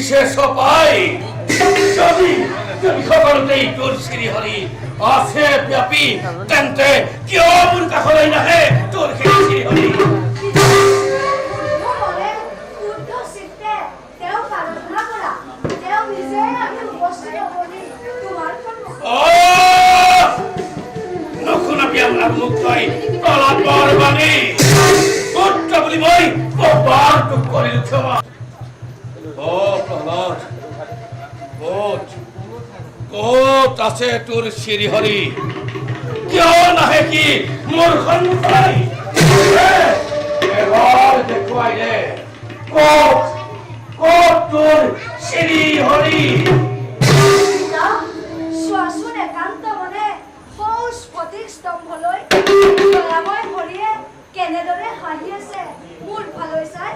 শেষ পাই যদি তুমি সকলতেই তোর শ্রীহরি আছে ব্যাপী তেন্তে কিয় মোৰ কাষলৈ নাহে তোৰ শ্রীহরি নখুনাবি আমার মুক্তই প্রহ্লাদ বরবাণী পুত্র বলি মই কবার তোক করিল ক্ষমা ও প্রহ্লাদ কত আছে তোর শ্রীহরি কিয় নাহে কি মোর সন্মুখলৈ এবাৰ দেখুৱাই দে কত তোর শ্রীহরি শোৱাচোন একান্ত মনে সৌ স্ফটিক স্তম্ভলৈ দয়াময় হৰিয়ে কেনেদৰে হাঁহি আছে মোৰ ভালৈ চাই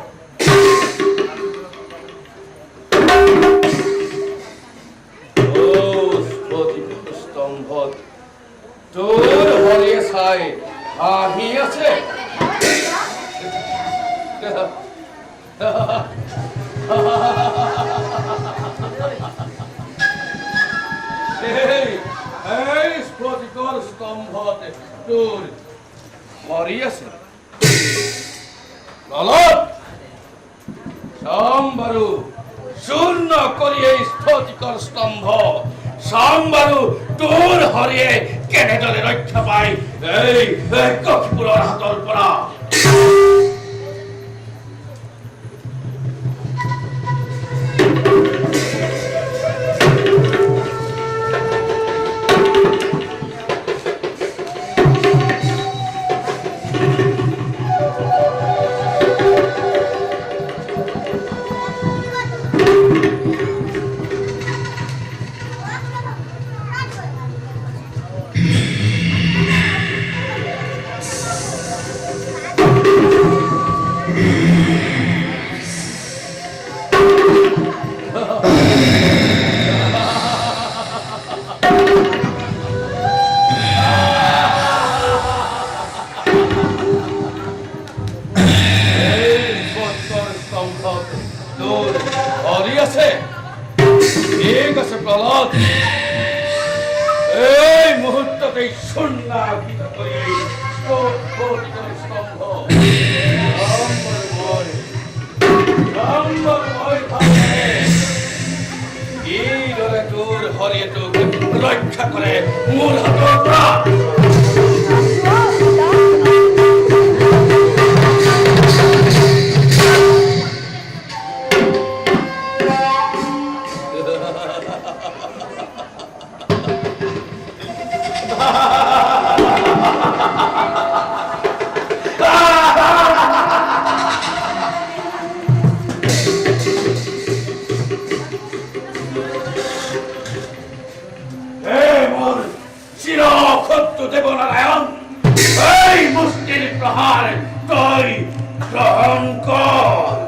স্তম্ভত তোর হরিয়ে চাই হাঁহি আছে এই স্ফটিকৰ স্তম্ভত তোৰ হৰি আছে নলত চাম্বাৰু শূন্য কৰি এই স্ফটিকৰ স্তম্ভ চাম্বাৰু তোৰ হৰিয়ে কেনেদৰে ৰক্ষা পায় এই কক্ষপুৰৰ হাতৰ পৰা এই মুহূর্ততে শূন্যাকৃত করে এইদৰে তোৰ হৰিয়ে তোক ৰক্ষা কৰে মোৰ হাতৰ পৰা দেবনারায়ণ এই মুষ্টির প্রহার তুই গ্রহণ কর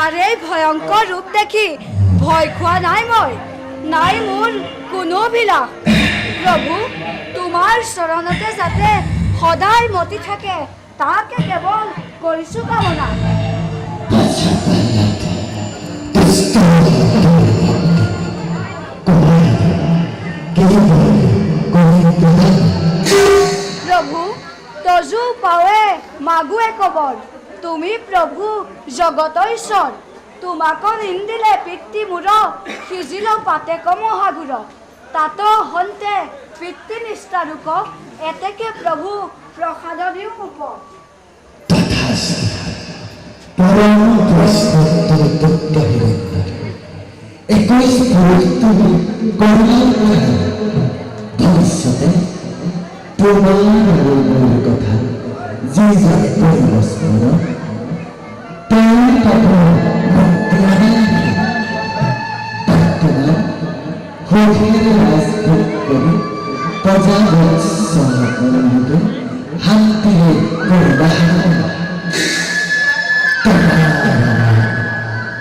তোমাৰ এই ভয়ংকৰ ৰূপ দেখি ভয় খোৱা নাই মই, নাই মোৰ কোনো বিলাস। প্ৰভু, তোমাৰ চৰণতে যাতে সদায় মতি থাকে তাকে কেৱল কৰিছো কামনা। প্ৰভু, তজু পাৱে মাগুৱে কবৰ, তুমি প্ৰভু জগতৰ ঈশ্বৰ। তোমাক নিন্দিলে পিতৃ মূৰ, সিজিল পাতে কমহাগুৰ। তাতো হন্তে পিতৃনিষ্ঠা লোকক এতেকে প্ৰভু প্ৰসাদ দিওঁ ওপৰ পৰম বৈষ্ণৱ তত্ত্ব হিৰণ্য 21 পুৰুষটো কৰুণাৰ ভৱিষ্যতে প্ৰমাণ কথা যি যাতে পৰিবস্পন তেওঁৰ কাপোৰ বৰ্তমান সঠিক ৰাজভোগ কৰি প্ৰজাবৎসলকে শান্তিৰে কৰিবাহান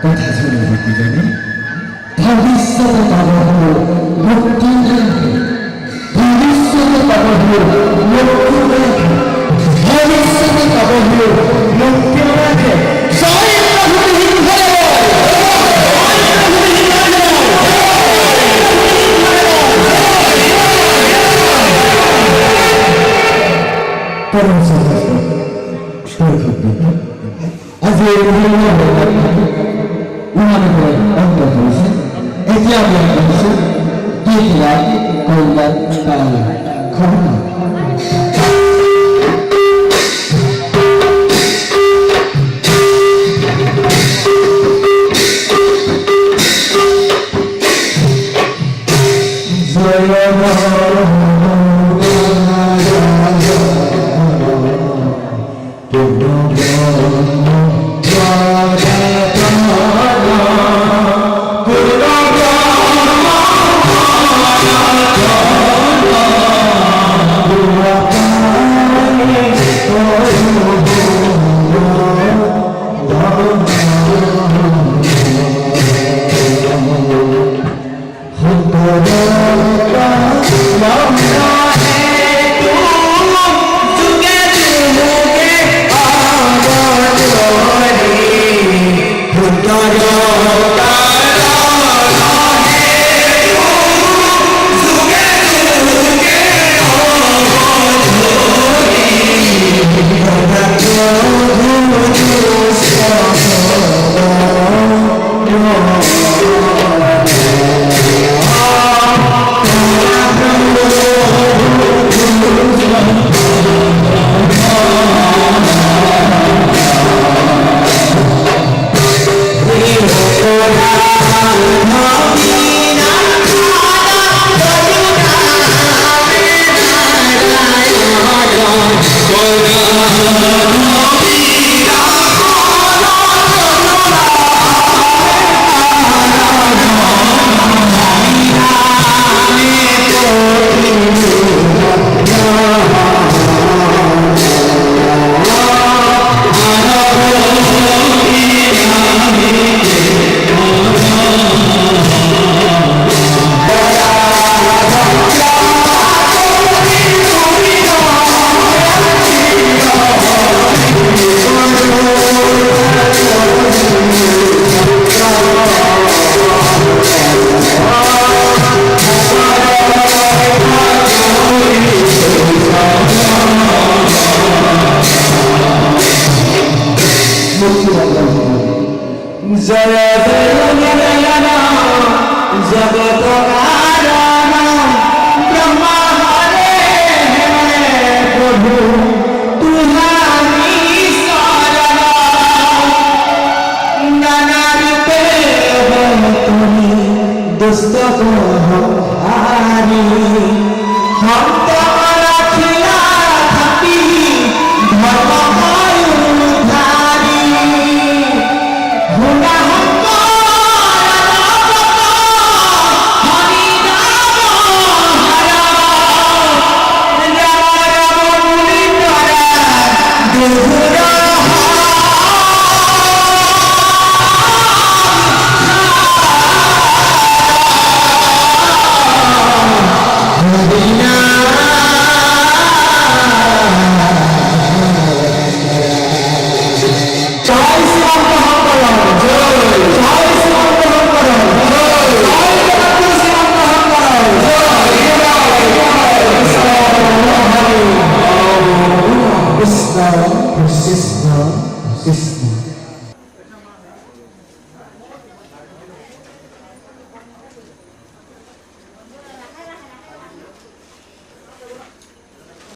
কথা শুনে জানে ভবিষ্যতে পাব মুক্তি ভবিষ্যতে পাব মুক্তি ভবিষ্যতে পাব মুক্তি জয় আজি উমানগৰ অন্ত হৈছে এতিয়া আমি আহিছোঁ কল্যাণ কাল ঘটনা Krishna